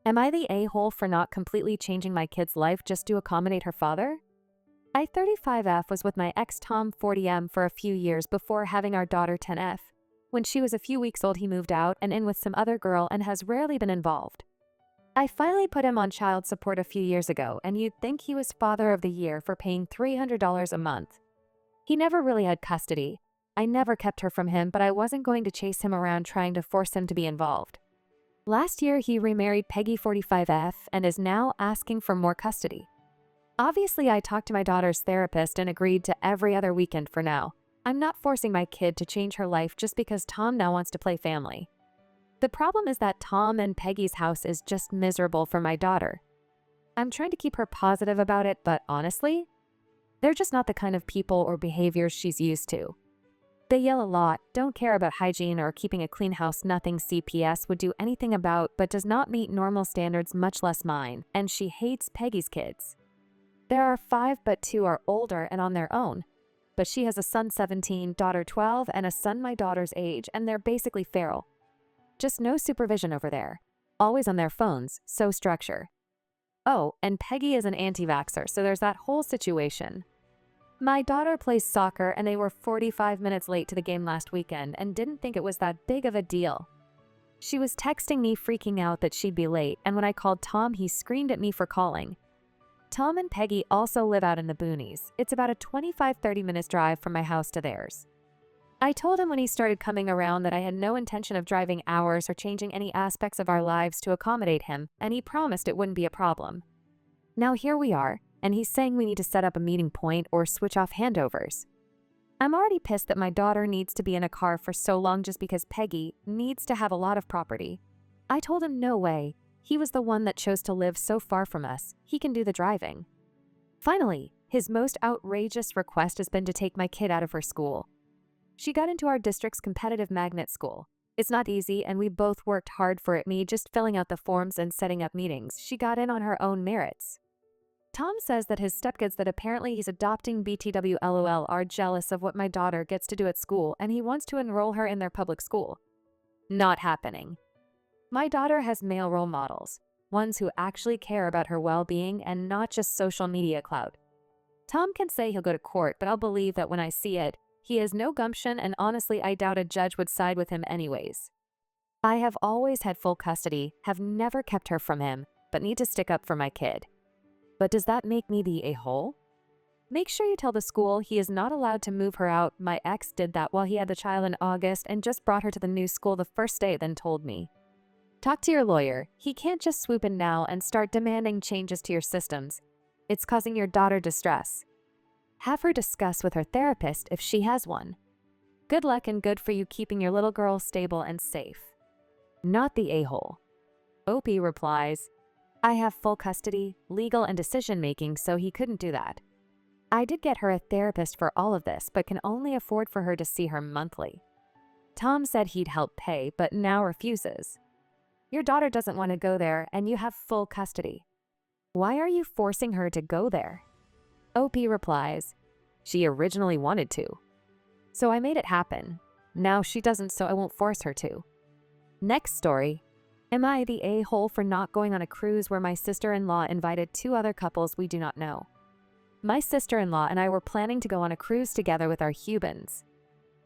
Am I the a-hole for not completely changing my kid's life just to accommodate her father? I-35F was with my ex Tom 40M for a few years before having our daughter 10F. When she was a few weeks old, he moved out and in with some other girl and has rarely been involved. I finally put him on child support a few years ago, and you'd think he was Father of the Year for paying $300 a month. He never really had custody. I never kept her from him, but I wasn't going to chase him around trying to force him to be involved. Last year, he remarried Peggy 45F and is now asking for more custody. Obviously, I talked to my daughter's therapist and agreed to every other weekend for now. I'm not forcing my kid to change her life just because Tom now wants to play family. The problem is that Tom and Peggy's house is just miserable for my daughter. I'm trying to keep her positive about it, but honestly, they're just not the kind of people or behaviors she's used to. They yell a lot, don't care about hygiene or keeping a clean house, nothing CPS would do anything about, but does not meet normal standards, much less mine, and she hates Peggy's kids. There are 5, but 2 are older and on their own. But she has a son 17, daughter 12, and a son my daughter's age, and they're basically feral. Just no supervision over there. Always on their phones, so structure. Oh, and Peggy is an anti-vaxxer, so there's that whole situation. My daughter plays soccer and they were 45 minutes late to the game last weekend and didn't think it was that big of a deal. She was texting me freaking out that she'd be late, and when I called Tom, he screamed at me for calling. Tom and Peggy also live out in the boonies. It's about a 25-30 minutes drive from my house to theirs. I told him when he started coming around that I had no intention of driving hours or changing any aspects of our lives to accommodate him, and he promised it wouldn't be a problem. Now here we are, and he's saying we need to set up a meeting point or switch off handovers. I'm already pissed that my daughter needs to be in a car for so long just because Peggy needs to have a lot of property. I told him no way. He was the one that chose to live so far from us. He can do the driving. Finally, his most outrageous request has been to take my kid out of her school. She got into our district's competitive magnet school. It's not easy, and we both worked hard for it, me just filling out the forms and setting up meetings. She got in on her own merits. Tom says that his stepkids that apparently he's adopting BTW LOL are jealous of what my daughter gets to do at school, and he wants to enroll her in their public school. Not happening. My daughter has male role models, ones who actually care about her well-being and not just social media clout. Tom can say he'll go to court, but I'll believe that when I see it. He has no gumption, and honestly, I doubt a judge would side with him anyways. I have always had full custody, have never kept her from him, but need to stick up for my kid. But does that make me the a-hole? Make sure you tell the school he is not allowed to move her out. My ex did that while he had the child in August and just brought her to the new school the first day, then told me. Talk to your lawyer. He can't just swoop in now and start demanding changes to your systems. It's causing your daughter distress. Have her discuss with her therapist if she has one. Good luck and good for you keeping your little girl stable and safe. Not the a-hole. Opie replies, I have full custody, legal and decision-making, so he couldn't do that. I did get her a therapist for all of this, but can only afford for her to see her monthly. Tom said he'd help pay, but now refuses. Your daughter doesn't want to go there, and you have full custody. Why are you forcing her to go there? Opie replies, she originally wanted to. So I made it happen. Now she doesn't, so I won't force her to. Next story. Am I the a-hole for not going on a cruise where my sister-in-law invited 2 other couples we do not know? My sister-in-law and I were planning to go on a cruise together with our Hubans.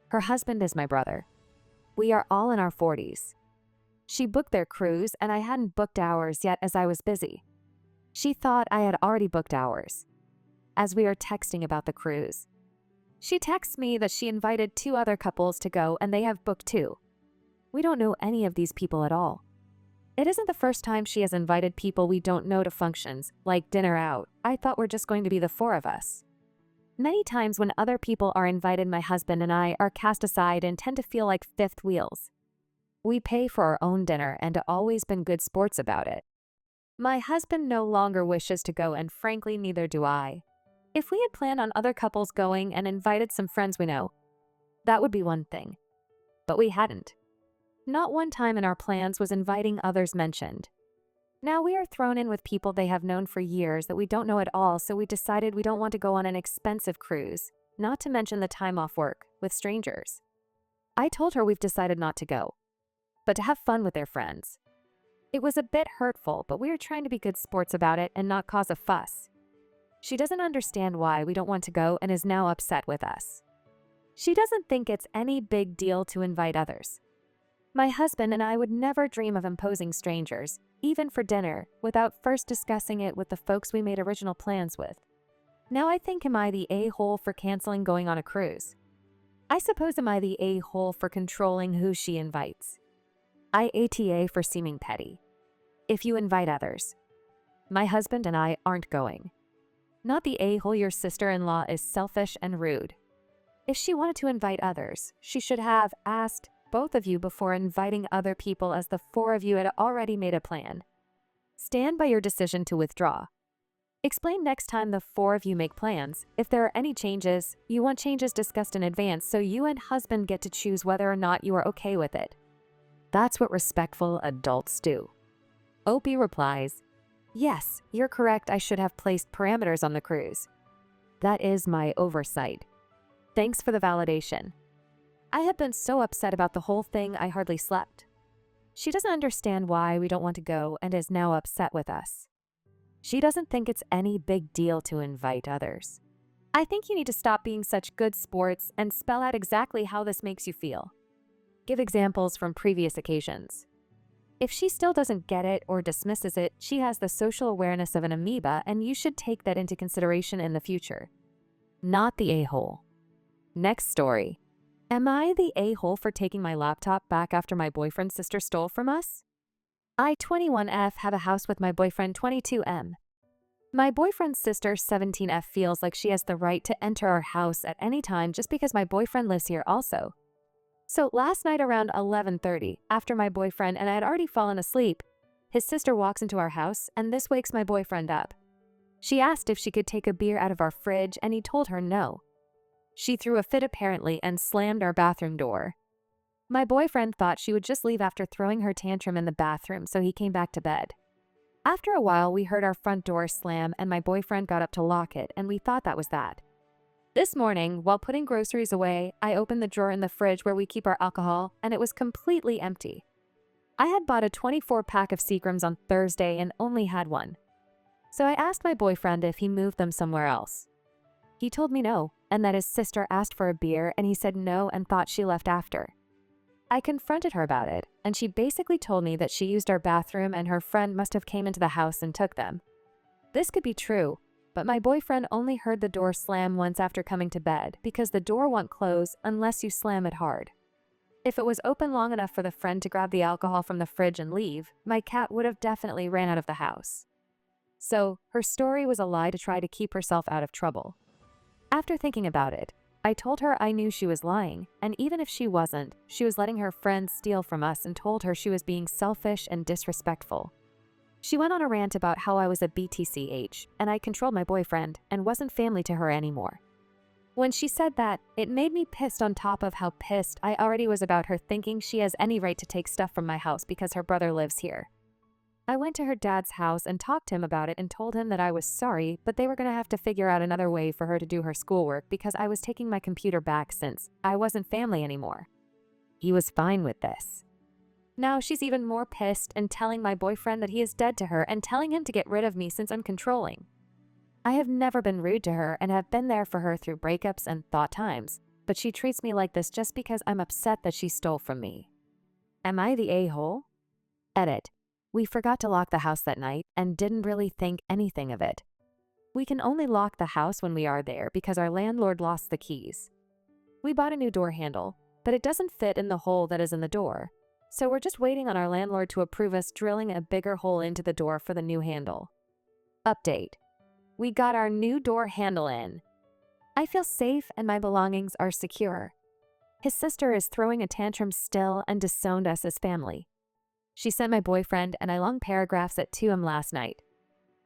Her husband is my brother. We are all in our 40s. She booked their cruise, and I hadn't booked ours yet as I was busy. She thought I had already booked ours. As we are texting about the cruise, she texts me that she invited 2 other couples to go and they have booked too. We don't know any of these people at all. It isn't the first time she has invited people we don't know to functions, like dinner out. I thought we're just going to be the 4 of us. Many times when other people are invited, my husband and I are cast aside and tend to feel like fifth wheels. We pay for our own dinner and have always been good sports about it. My husband no longer wishes to go, and frankly, neither do I. If we had planned on other couples going and invited some friends we know, that would be one thing. But we hadn't. Not one time in our plans was inviting others mentioned. Now we are thrown in with people they have known for years that we don't know at all, so we decided we don't want to go on an expensive cruise, not to mention the time off work, with strangers. I told her we've decided not to go, but to have fun with their friends. It was a bit hurtful, but we were trying to be good sports about it and not cause a fuss. She doesn't understand why we don't want to go and is now upset with us. She doesn't think it's any big deal to invite others. My husband and I would never dream of imposing strangers, even for dinner, without first discussing it with the folks we made original plans with. Now I think, am I the a-hole for canceling going on a cruise? I suppose, am I the a-hole for controlling who she invites? AITA for seeming petty. If you invite others. My husband and I aren't going. Not the a-hole your sister-in-law is selfish and rude. If she wanted to invite others, she should have asked both of you before inviting other people, as the four of you had already made a plan. Stand by your decision to withdraw. Explain next time the four of you make plans. If there are any changes, you want changes discussed in advance so you and husband get to choose whether or not you are okay with it. That's what respectful adults do. Opie replies, yes, you're correct. I should have placed parameters on the cruise. That is my oversight. Thanks for the validation. I have been so upset about the whole thing I hardly slept. She doesn't understand why we don't want to go and is now upset with us. She doesn't think it's any big deal to invite others. I think you need to stop being such good sports and spell out exactly how this makes you feel. Give examples from previous occasions. If she still doesn't get it or dismisses it, she has the social awareness of an amoeba, and you should take that into consideration in the future. Not the a-hole. Next story. Am I the a-hole for taking my laptop back after my boyfriend's sister stole from us? I, 21F, have a house with my boyfriend, 22M. My boyfriend's sister, 17F, feels like she has the right to enter our house at any time just because my boyfriend lives here also. So last night around 11:30, after my boyfriend and I had already fallen asleep, his sister walks into our house, and this wakes my boyfriend up. She asked if she could take a beer out of our fridge, and he told her no. She threw a fit apparently and slammed our bathroom door. My boyfriend thought she would just leave after throwing her tantrum in the bathroom, so he came back to bed. After a while, we heard our front door slam, and my boyfriend got up to lock it, and we thought that was that. This morning, while putting groceries away, I opened the drawer in the fridge where we keep our alcohol, and it was completely empty. I had bought a 24-pack of Seagrams on Thursday and only had one. So I asked my boyfriend if he moved them somewhere else. He told me no, and that his sister asked for a beer, and he said no and thought she left after. I confronted her about it, and she basically told me that she used our bathroom and her friend must have came into the house and took them. This could be true, but my boyfriend only heard the door slam once after coming to bed because the door won't close unless you slam it hard. If it was open long enough for the friend to grab the alcohol from the fridge and leave, my cat would have definitely ran out of the house. So her story was a lie to try to keep herself out of trouble. After thinking about it, I told her I knew she was lying, and even if she wasn't, she was letting her friends steal from us, and told her she was being selfish and disrespectful. She went on a rant about how I was a BTCH, and I controlled my boyfriend and wasn't family to her anymore. When she said that, it made me pissed on top of how pissed I already was about her thinking she has any right to take stuff from my house because her brother lives here. I went to her dad's house and talked to him about it and told him that I was sorry, but they were going to have to figure out another way for her to do her schoolwork because I was taking my computer back since I wasn't family anymore. He was fine with this. Now she's even more pissed and telling my boyfriend that he is dead to her and telling him to get rid of me since I'm controlling. I have never been rude to her and have been there for her through breakups and thought times, but she treats me like this just because I'm upset that she stole from me. Am I the a-hole? Edit. We forgot to lock the house that night and didn't really think anything of it. We can only lock the house when we are there because our landlord lost the keys. We bought a new door handle, but it doesn't fit in the hole that is in the door. So we're just waiting on our landlord to approve us drilling a bigger hole into the door for the new handle. Update. We got our new door handle in. I feel safe and my belongings are secure. His sister is throwing a tantrum still and disowned us as family. She sent my boyfriend and I long paragraphs at 2 a.m. last night.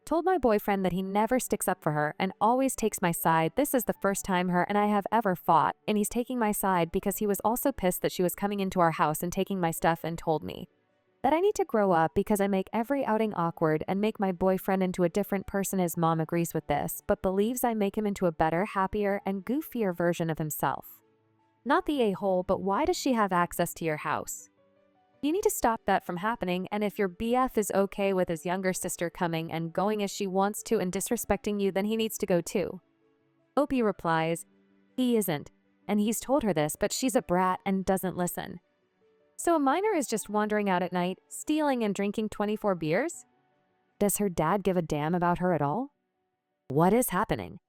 Told my boyfriend that he never sticks up for her and always takes my side. This is the first time her and I have ever fought, and he's taking my side because he was also pissed that she was coming into our house and taking my stuff, and told me that I need to grow up because I make every outing awkward and make my boyfriend into a different person. His mom agrees with this, but believes I make him into a better, happier, and goofier version of himself. Not the a-hole, but why does she have access to your house? You need to stop that from happening, and if your BF is okay with his younger sister coming and going as she wants to and disrespecting you, then he needs to go too. Opie replies, he isn't, and he's told her this, but she's a brat and doesn't listen. So a minor is just wandering out at night, stealing and drinking 24 beers? Does her dad give a damn about her at all? What is happening?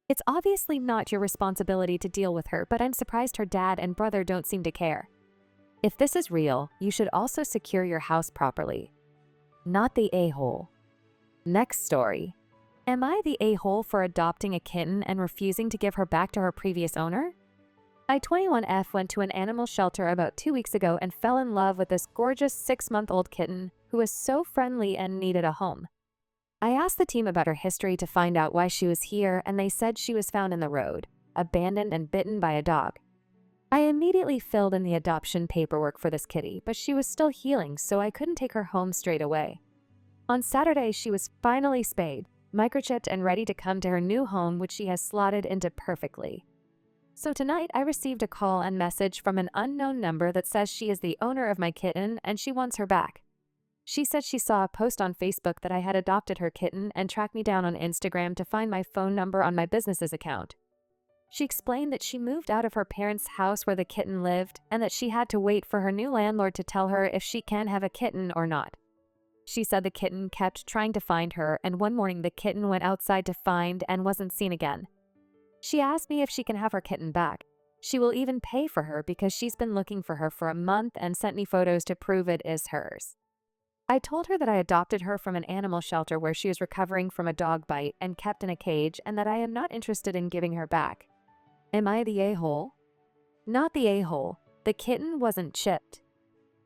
It's obviously not your responsibility to deal with her, but I'm surprised her dad and brother don't seem to care. If this is real, you should also secure your house properly. Not the a-hole. Next story. Am I the a-hole for adopting a kitten and refusing to give her back to her previous owner? I-21F went to an animal shelter about 2 weeks ago and fell in love with this gorgeous 6-month-old kitten who was so friendly and needed a home. I asked the team about her history to find out why she was here, and they said she was found in the road, abandoned and bitten by a dog. I immediately filled in the adoption paperwork for this kitty, but she was still healing, so I couldn't take her home straight away. On Saturday, she was finally spayed, microchipped, and ready to come to her new home, which she has slotted into perfectly. So tonight, I received a call and message from an unknown number that says she is the owner of my kitten and she wants her back. She said she saw a post on Facebook that I had adopted her kitten and tracked me down on Instagram to find my phone number on my business's account. She explained that she moved out of her parents' house where the kitten lived and that she had to wait for her new landlord to tell her if she can have a kitten or not. She said the kitten kept trying to find her, and one morning the kitten went outside to find and wasn't seen again. She asked me if she can have her kitten back. She will even pay for her because she's been looking for her for a month and sent me photos to prove it is hers. I told her that I adopted her from an animal shelter where she was recovering from a dog bite and kept in a cage, and that I am not interested in giving her back. Am I the a-hole? Not the a-hole. The kitten wasn't chipped.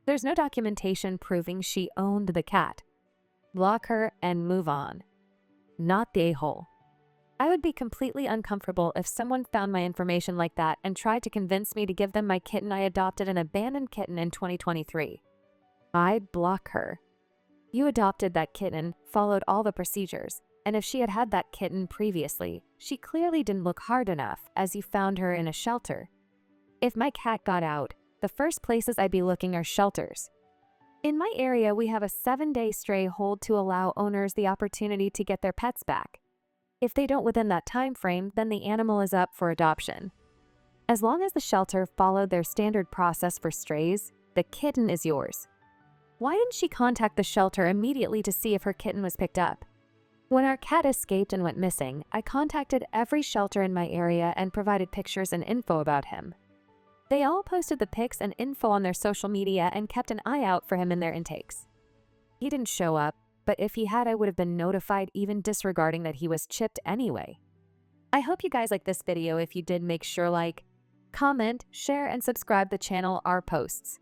There's no documentation proving she owned the cat. Block her and move on. Not the a-hole. I would be completely uncomfortable if someone found my information like that and tried to convince me to give them my kitten I adopted, an abandoned kitten in 2023. I'd block her. You adopted that kitten, followed all the procedures, and if she had had that kitten previously, she clearly didn't look hard enough as you found her in a shelter. If my cat got out, the first places I'd be looking are shelters. In my area, we have a 7-day stray hold to allow owners the opportunity to get their pets back. If they don't within that time frame, then the animal is up for adoption. As long as the shelter followed their standard process for strays, the kitten is yours. Why didn't she contact the shelter immediately to see if her kitten was picked up? When our cat escaped and went missing, I contacted every shelter in my area and provided pictures and info about him. They all posted the pics and info on their social media and kept an eye out for him in their intakes. He didn't show up, but if he had, I would have been notified, even disregarding that he was chipped anyway. I hope you guys like this video. If you did, make sure like, comment, share, and subscribe the channel, our posts.